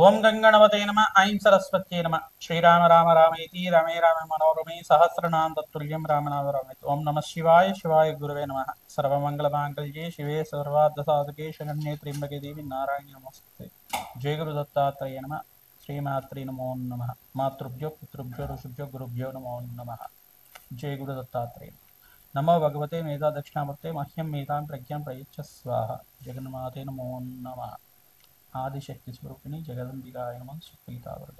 ఓం గంగణవతే నమ ఐం సరస్వత్యై నమ శ్రీరామ రామ రామేతి రమే రామ మనోరమే సహస్రనామ తత్తుల్యం రామనామ రమేతి. ఓం నమ శివాయ శివాయ గురువే నమ. సర్వమంగళమాంగళ్యే శివే సర్వార్థసాధకే శరణ్యే త్ర్యంబకే దేవి నారాయణి నమస్తే. జయ గురు దత్తాత్రేయ నమ. శ్రీమాత్రే నమో నమ. మాతృభ్యో పితృభ్యో ఋషిభ్యో గురుభ్యో నమో నమ. జయ గురు దత్తాత్రేయ. నమో భగవతే మేధా దక్షిణామూర్తే మహ్యం మేధాం ప్రజ్ఞాం ప్రయచ్చ స్వాహ. జగన్మాతే నమో నమ. ఆదిశక్తి స్వరూపిణి జగదంబికాయ నమః. సుప్రీతావృత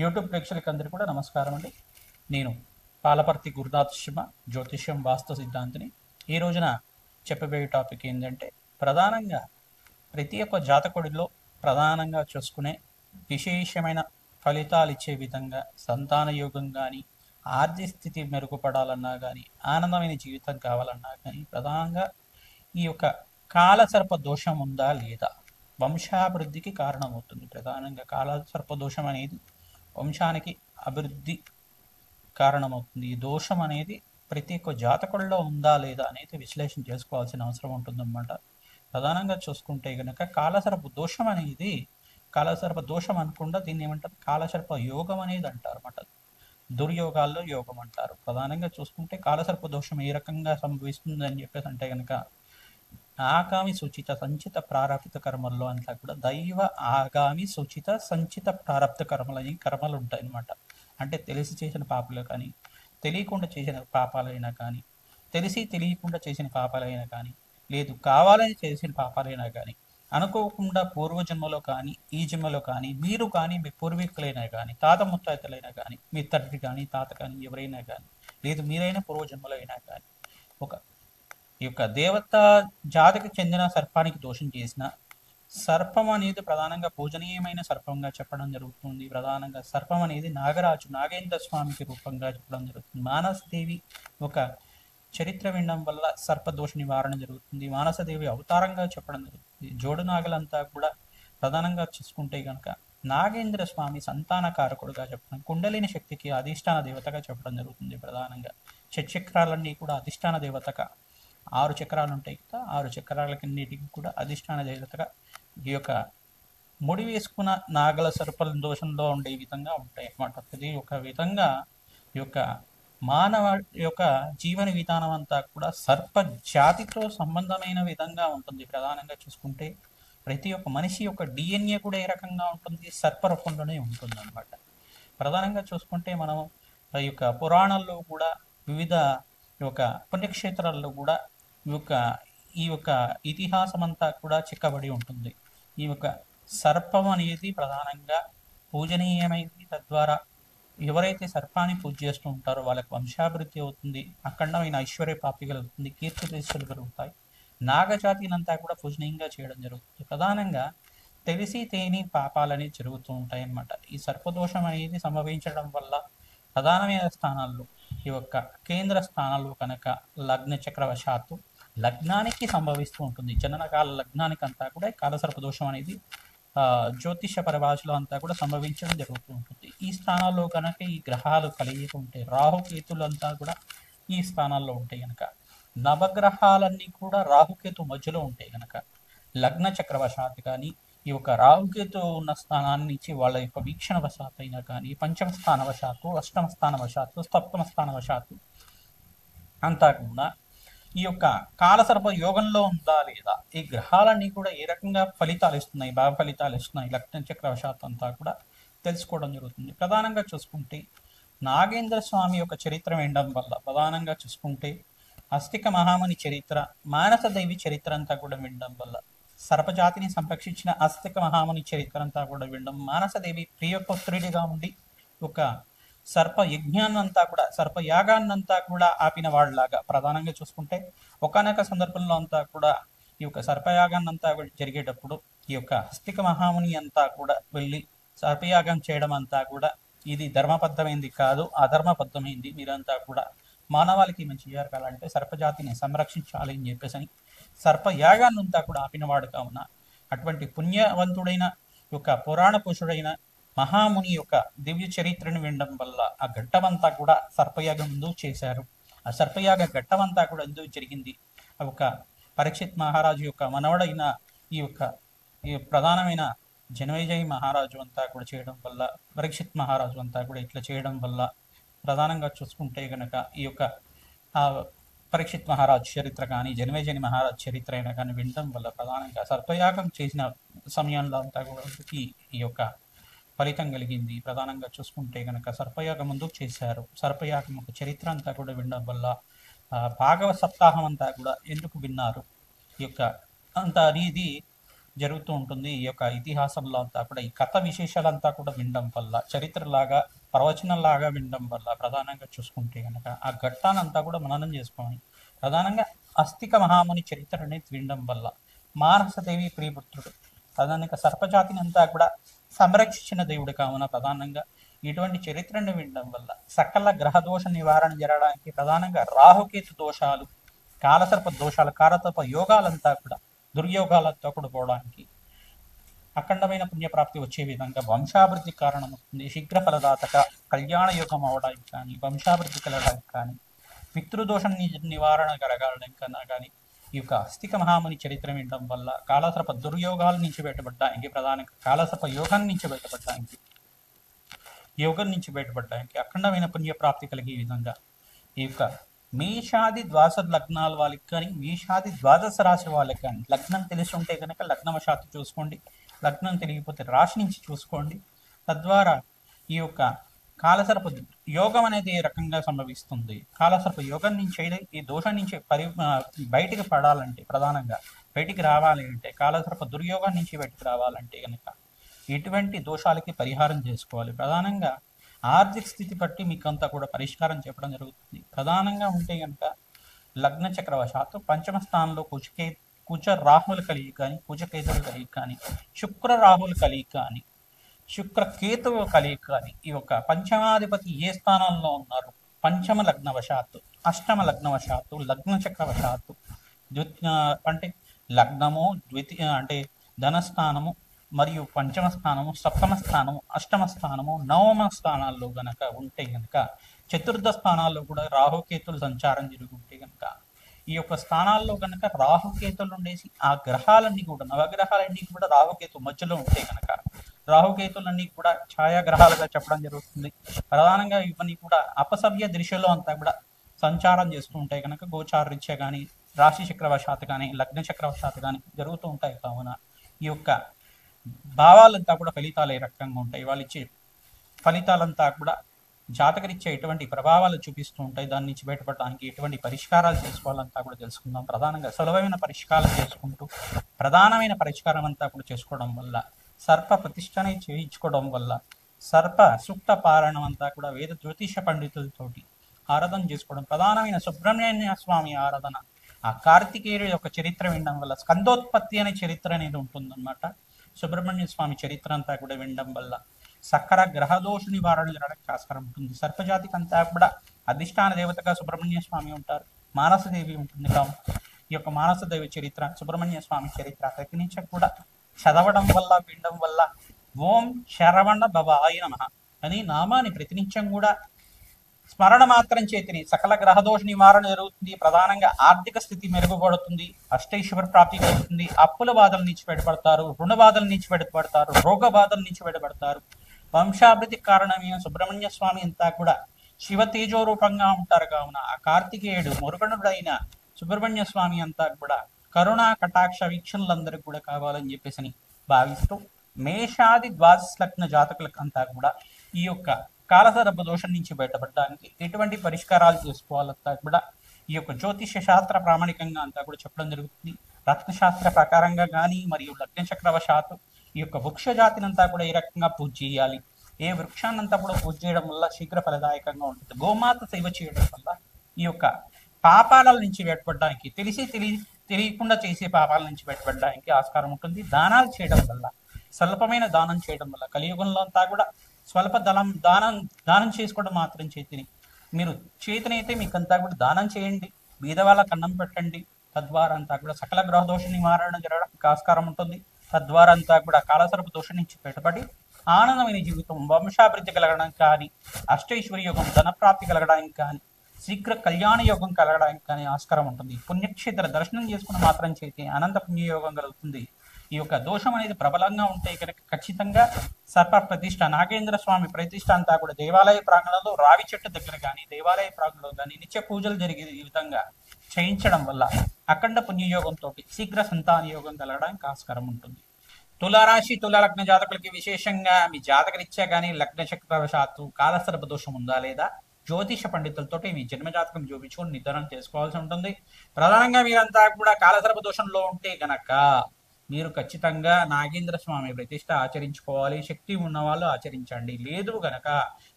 యూట్యూబ్ ప్రేక్షకులందరికీ కూడా నమస్కారం అండి. నేను పాలపర్తి గురునాథ్ శర్మ, జ్యోతిష్యం వాస్తు సిద్ధాంతిని. ఈ రోజున చెప్పబోయే టాపిక్ ఏంటంటే, ప్రధానంగా ప్రతి ఒక్క జాతకుడిలో ప్రధానంగా చూసుకునే విశేషమైన ఫలితాలు ఇచ్చే విధంగా సంతాన యోగం కానీ, ఆర్థిక స్థితి మెరుగుపడాలన్నా కానీ, ఆనందమైన జీవితం కావాలన్నా కానీ, ప్రధానంగా ఈ యొక్క కాలసర్ప దోషం ఉందా లేదా, వంశాభివృద్ధికి కారణమవుతుంది. ప్రధానంగా కాలసర్ప దోషం అనేది వంశానికి అభివృద్ధి కారణమవుతుంది. ఈ దోషం అనేది ప్రతి ఒక్క జాతకుల్లో ఉందా లేదా అనేది విశ్లేషణ చేసుకోవాల్సిన అవసరం ఉంటుందన్నమాట. ప్రధానంగా చూసుకుంటే కనుక కాలసర్ప దోషం అనేది, కాలసర్ప దోషం అనుకుండా దీన్ని ఏమంటారు, కాలసర్ప యోగం అనేది అంటారు అన్నమాట. దుర్యోగాల్లో యోగం అంటారు. ప్రధానంగా చూసుకుంటే కాలసర్ప దోషం ఏ రకంగా సంభవిస్తుంది అని చెప్పేసి అంటే కనుక, ఆగామి సూచిత సంచిత ప్రారబ్ధ కర్మల్లో అంతా కూడా దైవ ఆగామి సూచిత సంచిత ప్రారబ్ధ కర్మలు అని కర్మలు ఉంటాయి అన్నమాట. అంటే తెలిసి చేసిన పాపాలు కానీ, తెలియకుండా చేసిన పాపాలైనా కానీ, తెలిసి తెలియకుండా చేసిన పాపాలైనా కానీ, లేదు కావాలని చేసిన పాపాలైనా కానీ, అనుకోకుండా పూర్వజన్మలో కానీ ఈ జన్మలో కానీ, మీరు కానీ మీ పూర్వీకులైనా కానీ, తాత ముత్తాతలైనా కానీ, మీ తండ్రి కానీ తాత కానీ ఎవరైనా కానీ, లేదు మీరైనా పూర్వజన్మలో అయినా కానీ, ఒక ఈ యొక్క దేవత జాతికి చెందిన సర్పానికి దోషం చేసిన, సర్పం అనేది ప్రధానంగా పూజనీయమైన సర్పంగా చెప్పడం జరుగుతుంది. ప్రధానంగా సర్పం అనేది నాగరాజు నాగేంద్ర స్వామికి రూపంగా చెప్పడం జరుగుతుంది. మానసదేవి ఒక చరిత్ర వినడం వల్ల సర్పదోష నివారణ జరుగుతుంది. మానసదేవి అవతారంగా చెప్పడం జరుగుతుంది. జోడు నాగలంతా కూడా ప్రధానంగా చూసుకుంటే కనుక నాగేంద్ర స్వామి సంతాన కారకుడుగా చెప్పడం, కుండలిని శక్తికి అధిష్టాన దేవతగా చెప్పడం జరుగుతుంది. ప్రధానంగా షట్చక్రాలన్నీ కూడా అధిష్టాన దేవతగా, 6 చక్రాలు ఉంటాయి కదా, 6 చక్రాలకన్నిటికి కూడా అధిష్టాన దేవతగా ఈ యొక్క ముడి వేసుకున్న నాగల సర్పల దోషంలో ఉండే విధంగా ఉంటాయి అన్నమాట. ఇది ఒక విధంగా ఈ యొక్క మానవ యొక్క జీవన విధానం అంతా కూడా సర్ప జాతితో సంబంధమైన విధంగా ఉంటుంది. ప్రధానంగా చూసుకుంటే ప్రతి ఒక్క మనిషి యొక్క డిఎన్ఏ కూడా ఏ రకంగా ఉంటుంది, సర్ప రూపంలోనే ఉంటుంది అనమాట. ప్రధానంగా చూసుకుంటే మనం ఈ యొక్క పురాణాల్లో కూడా, వివిధ ఈ యొక్క పుణ్యక్షేత్రాల్లో కూడా ఈ యొక్క ఇతిహాసం అంతా కూడా చిక్కబడి ఉంటుంది. ఈ యొక్క సర్పం అనేది ప్రధానంగా పూజనీయమైంది. తద్వారా ఎవరైతే సర్పాన్ని పూజ చేస్తూ ఉంటారో వాళ్ళకి వంశాభివృద్ధి అవుతుంది, అఖండమైన ఐశ్వర్య ప్రాప్తి కలుగుతుంది, కీర్తి ప్రతిష్టలు కలుగుతాయి. నాగజాతినంతా కూడా పూజనీయంగా చేయడం జరుగుతుంది. ప్రధానంగా తెలిసి తేని పాపాలని జరుగుతూ ఉంటాయి అన్నమాట. ఈ సర్పదోషం అనేది సంభవించడం వల్ల ప్రధానమైన స్థానాల్లో, ఈ యొక్క కేంద్ర స్థానాల్లో కనుక లగ్న చక్రవశాత్తు లగ్నానికి సంభవిస్తూ ఉంటుంది. జననకాల లగ్నానికి అంతా కూడా కాలసర్ప దోషం అనేది జ్యోతిష పరిభాషలో అంతా కూడా సంభవించడం జరుగుతూ ఉంటుంది. ఈ స్థానాల్లో కనుక ఈ గ్రహాలు కలిగి ఉంటే, రాహుకేతులు అంతా కూడా ఈ స్థానాల్లో ఉంటాయి కనుక, నవగ్రహాలన్నీ కూడా రాహుకేతు మధ్యలో ఉంటాయి కనుక, లగ్న చక్రవశాత్తు కానీ, ఈ యొక్క రాహుకేతు ఉన్న స్థానాన్ని నుంచి వాళ్ళ యొక్క వీక్షణ వశాత్తు అయినా కానీ, పంచమ స్థాన వశాత్తు, అష్టమ స్థాన వశాత్తు, సప్తమ స్థాన వశాత్తు అంతా కూడా ఈ యొక్క కాలసర్ప యోగంలో ఉందా లేదా, ఈ గ్రహాలన్నీ కూడా ఏ రకంగా ఫలితాలు ఇస్తున్నాయి, బాగా ఫలితాలు ఇస్తున్నాయి, లగ్న చక్రవశాత్తు అంతా కూడా తెలుసుకోవడం జరుగుతుంది. ప్రధానంగా చూసుకుంటే నాగేంద్ర స్వామి యొక్క చరిత్ర వినడం వల్ల, ప్రధానంగా చూసుకుంటే అస్తిక మహాముని చరిత్ర, మానసదేవి చరిత్ర అంతా కూడా వినడం వల్ల, సర్పజాతిని సంరక్షించిన అస్తిక మహాముని చరిత్ర అంతా కూడా వినడం, మానసదేవి ప్రియపుత్రుడిగా ఉండి ఒక సర్ప యజ్ఞాన్నంతా కూడా, సర్ప యాగాన్నంతా కూడా ఆపిన వాళ్ళలాగా, ప్రధానంగా చూసుకుంటే ఒకానొక సందర్భంలో అంతా కూడా ఈ యొక్క సర్పయాగాన్నంతా జరిగేటప్పుడు ఈ యొక్క అస్తిక మహాముని అంతా కూడా వెళ్ళి సర్పయాగం చేయడం అంతా కూడా ఇది ధర్మబద్ధమైంది కాదు, అధర్మబద్ధమైంది, మీరంతా కూడా మానవాళికి మంచి జరగాలంటే సర్పజాతిని సంరక్షించాలి అని చెప్పేసి సర్పయాగాన్నంతా కూడా ఆపినవాడు కావున, అటువంటి పుణ్యవంతుడైన యొక్క పురాణ పురుషుడైన మహాముని యొక్క దివ్య చరిత్రను వినడం వల్ల ఆ ఘట్టమంతా కూడా సర్పయాగం ముందు చేశారు. ఆ సర్పయాగ ఘట్టమంతా కూడా ఎందుకు జరిగింది, ఒక పరీక్షిత్ మహారాజు యొక్క మనవడైన ఈ యొక్క ఈ ప్రధానమైన జనమేజయ మహారాజు అంతా కూడా చేయడం వల్ల, పరీక్షిత్ మహారాజు అంతా కూడా ఇట్లా చేయడం వల్ల ప్రధానంగా చూసుకుంటే గనక ఈ యొక్క ఆ పరీక్షిత్ మహారాజ్ చరిత్ర కానీ జనమేజయ మహారాజ్ చరిత్ర అయినా కానీ వినడం వల్ల ప్రధానంగా సర్పయాగం చేసిన సమయంలో అంతా కూడా ఈ యొక్క ఫలితం కలిగింది. ప్రధానంగా చూసుకుంటే గనక సర్పయాగం ముందుకు చేశారు. సర్పయాగం యొక్క చరిత్ర అంతా కూడా వినడం వల్ల భాగవ సప్తాహం అంతా కూడా ఎందుకు విన్నారు, ఈ యొక్క అంత అనేది జరుగుతూ ఉంటుంది. ఈ యొక్క ఇతిహాసంలో అంతా కూడా ఈ కథ విశేషాలంతా కూడా వినడం వల్ల, చరిత్రలాగా ప్రవచనంలాగా వినడం వల్ల ప్రధానంగా చూసుకుంటే కనుక ఆ ఘట్టానంతా కూడా మననం చేసుకోవాలి. ప్రధానంగా అస్థిక మహాముని చరిత్ర అనేది వినడం వల్ల మానసదేవి ప్రియపుత్రుడు ప్రధానంగా సర్పజాతిని అంతా కూడా సంరక్షించిన దేవుడు కావున ప్రధానంగా ఇటువంటి చరిత్రను వినడం వల్ల సకల గ్రహ దోష నివారణ జరగడానికి ప్రధానంగా రాహుకేతు దోషాలు, కాలసర్ప దోషాలు, కాలసర్ప యోగాలంతా కూడా దుర్యోగాలతో కూడా పోవడానికి, అఖండమైన పుణ్యప్రాప్తి వచ్చే విధంగా వంశాభివృద్ధి కారణమవుతుంది. శీఘ్ర ఫలదాతక కళ్యాణ యోగం అవడానికి కానీ, వంశాభివృద్ధి కలగడానికి కానీ, పితృదోషం నివారణ కలగడానికి కన్నా కానీ ఈ యొక్క అస్థిక మహాముని చరిత్ర వినడం వల్ల కాలసర్ప దుర్యోగాల నుంచి బయటపడడానికి, ప్రధానంగా కాలసర్ప యోగం నుంచి బయటపడడానికి అఖండమైన పుణ్యప్రాప్తి కలిగే విధంగా ఈ యొక్క మేషాది ద్వాదశ లగ్నాల వాళ్ళకి కానీ, మేషాది ద్వాదశ రాశి వాళ్ళకి కానీ లగ్నం తెలిసి ఉంటే కనుక లగ్నవశాత్తు చూసుకోండి, లగ్నం తెలియకపోతే రాశి నుంచి చూసుకోండి. తద్వారా ఈ యొక్క కాలసర్ప యోగం అనేది ఏ రకంగా సంభవిస్తుంది, కాలసర్ప యోగం నుంచి ఈ దోషం నుంచి బయటికి పడాలంటే, ప్రధానంగా బయటికి రావాలి అంటే, కాలసర్ప దుర్యోగం నుంచి బయటికి రావాలంటే కనుక ఎటువంటి దోషాలకి పరిహారం చేసుకోవాలి. ప్రధానంగా ఆర్థిక స్థితి బట్టి మీకు అంతా కూడా పరిష్కారం చెప్పడం జరుగుతుంది. ప్రధానంగా ఉంటే కనుక లగ్న చక్రవశాత్తు పంచమ స్థానంలో కుజ రాహులు కలిగి కానీ, కుజకేతువులు కలిగి కానీ, శుక్ర రాహులు కలిగి కానీ, శుక్ర కేతువు కలిగి కానీ ఈ యొక్క పంచమాధిపతి ఏ స్థానంలో ఉన్నారు, పంచమ లగ్నవశాత్తు, అష్టమ లగ్నవశాత్తు, లగ్న చక్రవశాత్తు అంటే లగ్నము అంటే ధనస్థానము మరియు పంచమ స్థానము, సప్తమ స్థానము, అష్టమ స్థానము, నవమ స్థానాల్లో గనక ఉంటే గనక, చతుర్థ స్థానాల్లో కూడా రాహుకేతులు సంచారం జరుగుంటే గనక, ఈ యొక్క స్థానాల్లో గనక రాహుకేతులు ఉండేసి ఆ గ్రహాలన్నీ కూడా నవగ్రహాలన్నీ కూడా రాహుకేతు మధ్యలో ఉంటే గనక, రాహుకేతులన్నీ కూడా ఛాయాగ్రహాలుగా చెప్పడం జరుగుతుంది. ప్రధానంగా ఇవన్నీ కూడా అపసవ్య దిశలో అంతా కూడా సంచారం చేస్తూ ఉంటాయి కనుక గోచారరీత్యా కానీ, రాశి చక్రవశాత్తు కానీ, లగ్న చక్రవశాత్తు కానీ జరుగుతూ ఉంటాయి. కావున ఈ యొక్క భావాలంతా కూడా ఫలితాలు ఏ రకంగా ఉంటాయి, వాళ్ళు ఇచ్చే ఫలితాలంతా కూడా జాతకరీత్యా ఎటువంటి ప్రభావాలు చూపిస్తూ ఉంటాయి, దాని నుంచి బయటపడడానికి ఎటువంటి పరిష్కారాలు చేసుకోవాలంతా కూడా తెలుసుకుందాం. ప్రధానంగా సులభమైన పరిష్కారం చేసుకుంటూ ప్రధానమైన పరిష్కారం అంతా కూడా చేసుకోవడం వల్ల, సర్ప ప్రతిష్టనే చేయించుకోవడం వల్ల, సర్ప సూక్త పారాయణం అంతా కూడా వేద జ్యోతిష పండితులతోటి ఆరాధన చేసుకోవడం, ప్రధానమైన సుబ్రహ్మణ్య స్వామి ఆరాధన, ఆ కార్తికేయుడు యొక్క చరిత్ర వినడం వల్ల స్కందోత్పత్తి అనే చరిత్ర అనేది ఉంటుందన్నమాట. సుబ్రహ్మణ్య స్వామి చరిత్ర అంతా కూడా వినడం వల్ల సకల గ్రహదోష నివారణ జరగడానికి ఆస్కారం ఉంటుంది. సర్పజాతికి అంతా కూడా అధిష్టాన దేవతగా సుబ్రహ్మణ్య స్వామి ఉంటారు, మానసదేవి ఉంటుంది. కావు ఈ యొక్క మానసదేవి చరిత్ర, సుబ్రహ్మణ్య స్వామి చరిత్ర ప్రతి నుంచి కూడా చదవడం వల్ల, వినడం వల్ల ఓం శరవణ భవాయ నమః అని నామాన్ని ప్రతినిత్యం కూడా స్మరణ మాత్రం చేతిని సకల గ్రహదోష నివారణ జరుగుతుంది. ప్రధానంగా ఆర్థిక స్థితి మెరుగుపడుతుంది, అష్టైశ్వర ప్రాప్తి కలుగుతుంది, అప్పుల బాధల నుంచి బయటపడతారు, రుణ బాధల నుంచి బయటపడతారు, రోగ బాధల నుంచి బయటపడతారు. వంశాభివృద్ధి కారణమైన సుబ్రహ్మణ్య స్వామి అంతా కూడా శివ తేజో రూపంగా ఉంటారు. కావున ఆ కార్తికేయుడు మురుగనుడైన సుబ్రహ్మణ్య స్వామి అంతా కూడా కరుణా కటాక్ష వీక్షణలందరికీ కూడా కావాలని చెప్పేసి భావిస్తూ మేషాది ద్వాదశ లగ్న జాతకులకు అంతా కూడా ఈ యొక్క కాలసర్ప దోషం నుంచి బయటపడడానికి ఎటువంటి పరిష్కారాలు చేసుకోవాలంతా కూడా ఈ యొక్క జ్యోతిష శాస్త్ర ప్రామాణికంగా అంతా కూడా చెప్పడం జరుగుతుంది. రత్నశాస్త్ర ప్రకారంగా కానీ మరియు లగ్న చక్రవశాత్తు ఈ యొక్క వృక్ష జాతినంతా కూడా ఏ రకంగా పూజ చేయాలి, ఏ వృక్షాన్నంతా కూడా పూజ చేయడం వల్ల శీఘ్ర ఫలదాయకంగా ఉంటుంది, గోమాత సేవ చేయడం వల్ల ఈ యొక్క పాపాల నుంచి బయటపడడానికి, తెలియకుండా చేసే పాపాల నుంచి బయటపడడానికి ఆస్కారం ఉంటుంది. దానాలు చేయడం వల్ల, స్వల్పమైన దానం చేయడం వల్ల, కలియుగంలో అంతా కూడా స్వల్ప దానం చేసుకోవడం మాత్రం చేతిని మీరు చేతినైతే మీకంతా కూడా దానం చేయండి, బీద వాళ్ళకి అన్నం పెట్టండి. తద్వారా అంతా కూడా సకల గ్రహ దోష నివారణ జరగడానికి ఆస్కారం ఉంటుంది. తద్వారా అంతా కూడా కాలసర్ప దోషం నుంచి బయటపడి ఆనందమైన జీవితం, వంశాభివృద్ధి కలగడానికి కానీ, అష్టైశ్వర్య యోగం, ధనప్రాప్తి కలగడానికి కానీ, శీఘ్ర కళ్యాణ యోగం కలగడానికి కానీ ఆస్కారం ఉంటుంది. పుణ్యక్షేత్ర దర్శనం చేసుకుని మాత్రం చేతి అనంత పుణ్యయోగం కలుగుతుంది. ఈ యొక్క దోషం అనేది ప్రబలంగా ఉంటే కనుక ఖచ్చితంగా సర్ప ప్రతిష్ట, నాగేంద్ర స్వామి ప్రతిష్ట అంతా కూడా దేవాలయ ప్రాంగణంలో రావి చెట్టు దగ్గర కానీ దేవాలయ ప్రాంగణంలో కానీ నిత్య పూజలు జరిగే ఈ విధంగా చేయించడం వల్ల అఖండ పుణ్యయోగంతో శీఘ్ర సంతాన యోగం కలగడానికి ఆస్కారం ఉంటుంది. తులారాశి తులాలగ్న జాతకులకి విశేషంగా మీ జాతకరీత్యా కానీ లగ్న చక్రవశాత్తు కాలసర్ప దోషం ఉందా లేదా జ్యోతిష పండితులతోటి మీ జన్మ జాతకం చూపించుకొని నిర్ధారణ చేసుకోవాల్సి ఉంటుంది. ప్రధానంగా మీరంతా కూడా కాలసర్ప దోషంలో ఉంటే గనక మీరు ఖచ్చితంగా నాగేంద్ర స్వామి ప్రతిష్ట ఆచరించుకోవాలి. శక్తి ఉన్న వాళ్ళు ఆచరించండి. లేదు గనక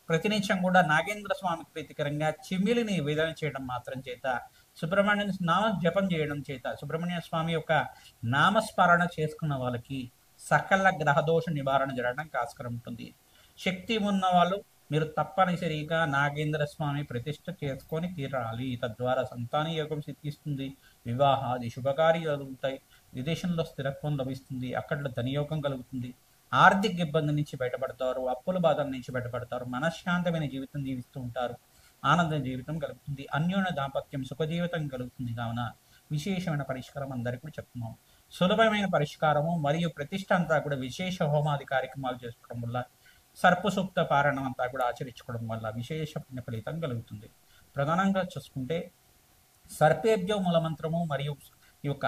ప్రతినిత్యం కూడా నాగేంద్ర స్వామికి ప్రీతికరంగా చిమ్మిలిని నివేదన చేయడం మాత్రం చేత, సుబ్రహ్మణ్య నామ జపం చేయడం చేత, సుబ్రహ్మణ్య స్వామి యొక్క నామస్మరణ చేసుకున్న వాళ్ళకి సకల గ్రహదోష నివారణ జరగడానికి ఆస్కారం ఉంటుంది. శక్తి ఉన్న వాళ్ళు మీరు తప్పనిసరిగా నాగేంద్ర స్వామి ప్రతిష్ట చేసుకొని తీరాలి. తద్వారా సంతాన యోగం సిద్ధిస్తుంది, వివాహాది శుభకార్యాలు జరుగుతాయి, విదేశంలో స్థిరత్వం లభిస్తుంది, అక్కడ ధనయోగం కలుగుతుంది, ఆర్థిక ఇబ్బంది నుంచి బయటపడతారు, అప్పుల బాధల నుంచి బయటపడతారు, మనశ్శాంతమైన జీవితం జీవిస్తూ ఉంటారు, ఆనంద జీవితం కలుగుతుంది, అన్యోన్య దాంపత్యం సుఖ జీవితం కలుగుతుంది. కావున విశేషమైన పరిష్కారం అందరికీ కూడా చెప్తున్నాం. సులభమైన పరిష్కారము మరియు ప్రతిష్ట అంతా కూడా విశేష హోమాది కార్యక్రమాలు చేసుకోవడం వల్ల, సర్పసూక్త పారాయణం అంతా కూడా ఆచరించుకోవడం వల్ల విశేష పుణ్య ఫలితం కలుగుతుంది. ప్రధానంగా చూసుకుంటే సర్పేభ్యో మూలమంత్రము మరియు ఈ యొక్క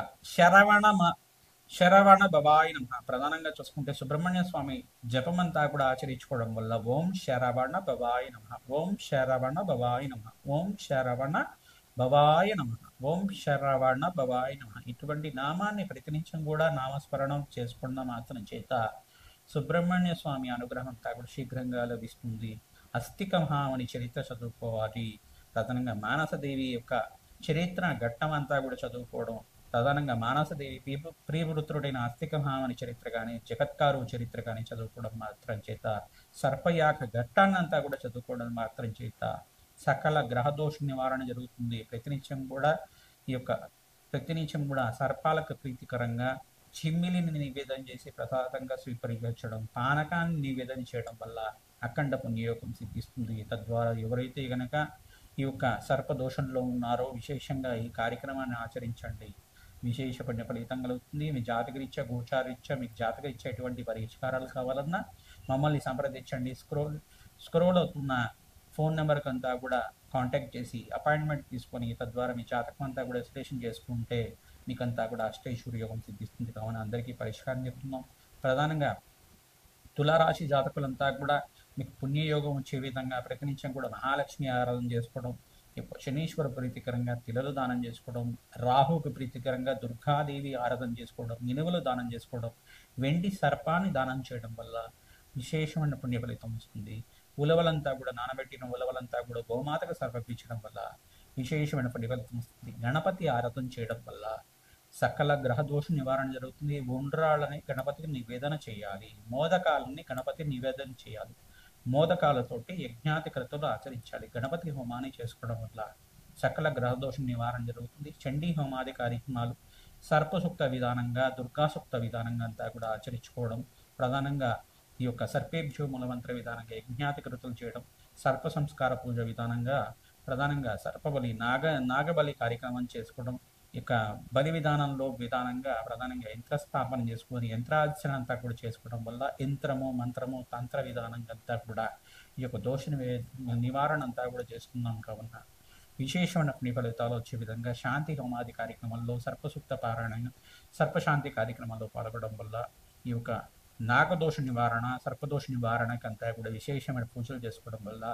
శరవణ భవాయ నమః ప్రధానంగా చూసుకుంటే సుబ్రహ్మణ్య స్వామి జపమంతా కూడా ఆచరించుకోవడం వల్ల ఓం శరవణ భవాయ నమః, ఓం శరవణ భవాయ నమః, ఓం శరవణ భవాయ నమః, ఓం శరవణ భవాయ నమః ఇటువంటి నామాన్ని ప్రతినిత్యం కూడా నామస్మరణం చేసుకున్న మాత్రం చేత సుబ్రహ్మణ్య స్వామి అనుగ్రహం అంతా కూడా శీఘ్రంగా లభిస్తుంది. అస్థిక మహామణి చరిత్ర చదువుకోవాలి. ప్రధానంగా మానసదేవి యొక్క చరిత్ర ఘట్టం అంతా కూడా చదువుకోవడం, ప్రధానంగా మానసదేవి ప్రియవృత్రుడైన అస్థిక మహామణి చరిత్ర కానీ జగత్కారు చరిత్ర కానీ చదువుకోవడం మాత్రం చేత, సర్పయాగ ఘట్టాన్ని అంతా కూడా చదువుకోవడం మాత్రం చేత సకల గ్రహదోష నివారణ జరుగుతుంది. ప్రతినిత్యం కూడా సర్పాలకు ప్రీతికరంగా చిమ్మిలిని నివేదన చేసి ప్రసాదంగా స్వీకరించడం, పానకాన్ని నివేదన చేయడం వల్ల అఖండ పుణ్యయోగం సిద్ధిస్తుంది. తద్వారా ఎవరైతే గనక ఈ యొక్క సర్పదోషంలో ఉన్నారో విశేషంగా ఈ కార్యక్రమాన్ని ఆచరించండి. విశేష పుణ్య ఫలితం కలుగుతుంది. మీ జాతకరీత్యా గోచారీత్యా మీకు జాతకరీత్యా ఎటువంటి పరిష్కారాలు కావాలన్నా మమ్మల్ని సంప్రదించండి. స్క్రోల్ అవుతున్న ఫోన్ నెంబర్కి అంతా కూడా కాంటాక్ట్ చేసి అపాయింట్మెంట్ తీసుకొని తద్వారా మీ జాతకం అంతా కూడా విశ్లేషణ చేసుకుంటే మీకంతా కూడా అష్టైశ్వర్య యోగం సిద్ధిస్తుంది. కావున అందరికీ పరిష్కారం చెప్తున్నాం. ప్రధానంగా తులారాశి జాతకులంతా కూడా మీకు పుణ్యయోగం వచ్చే విధంగా ప్రతినిత్యం కూడా మహాలక్ష్మి ఆరాధన చేసుకోవడం, శనీశ్వర ప్రీతికరంగా తిలలు దానం చేసుకోవడం, రాహుకు ప్రీతికరంగా దుర్గాదేవి ఆరాధన చేసుకోవడం, మినువులు దానం చేసుకోవడం, వెండి సర్పాన్ని దానం చేయడం వల్ల విశేషమైన పుణ్య ఫలితం వస్తుంది. ఉలవలంతా కూడా నానబెట్టిన ఉలవలంతా కూడా గోమాతకు సమర్పించడం వల్ల విశేషమైన పుణ్య ఫలితం వస్తుంది. గణపతి ఆరాధన చేయడం వల్ల సకల గ్రహదోష నివారణ జరుగుతుంది. ఉండ్రాళ్ళని గణపతికి నివేదన చేయాలి, మోదకాలని గణపతి నివేదన చేయాలి, మోదకాలతోటి యజ్ఞాతికరతలు ఆచరించాలి. గణపతి హోమాన్ని చేసుకోవడం వల్ల సకల గ్రహదోష నివారణ జరుగుతుంది. చండీ హోమాది కార్యక్రమాలు సర్పసూక్త విధానంగా దుర్గాసూక్త విధానంగా అంతా కూడా ఆచరించుకోవడం, ప్రధానంగా ఈ యొక్క సర్పేభ్యో మూలమంత్ర విధానంగా యజ్ఞాతికృతులు చేయడం, సర్ప సంస్కార పూజ విధానంగా ప్రధానంగా సర్పబలి నాగబలి కార్యక్రమం చేసుకోవడం, ఇక బలి విధానంగా ప్రధానంగా యంత్రస్థాపన చేసుకొని యంత్రార్చన అంతా కూడా చేసుకోవడం వల్ల యంత్రము మంత్రము తంత్ర విధానంగా అంతా కూడా ఈ యొక్క దోష నివారణ అంతా కూడా చేసుకున్నాం. కావున విశేషమైన పుణ్య ఫలితాలు వచ్చే విధంగా శాంతి హోమాది కార్యక్రమాల్లో సర్పసూక్త పారాయణ సర్పశాంతి కార్యక్రమాల్లో పాల్గొనడం వల్ల ఈ యొక్క నాగదోష నివారణ సర్పదోష నివారణకి అంతా కూడా విశేషమైన పూజలు చేసుకోవడం వల్ల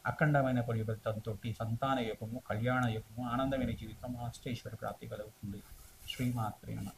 అఖండమైన పరివర్తనతో సంతాన యోగము, కళ్యాణ యోగము, ఆనందమైన జీవితం, అష్టైశ్వర్య ప్రాప్తి కలుగుతుంది. శ్రీమాత్రే నమః.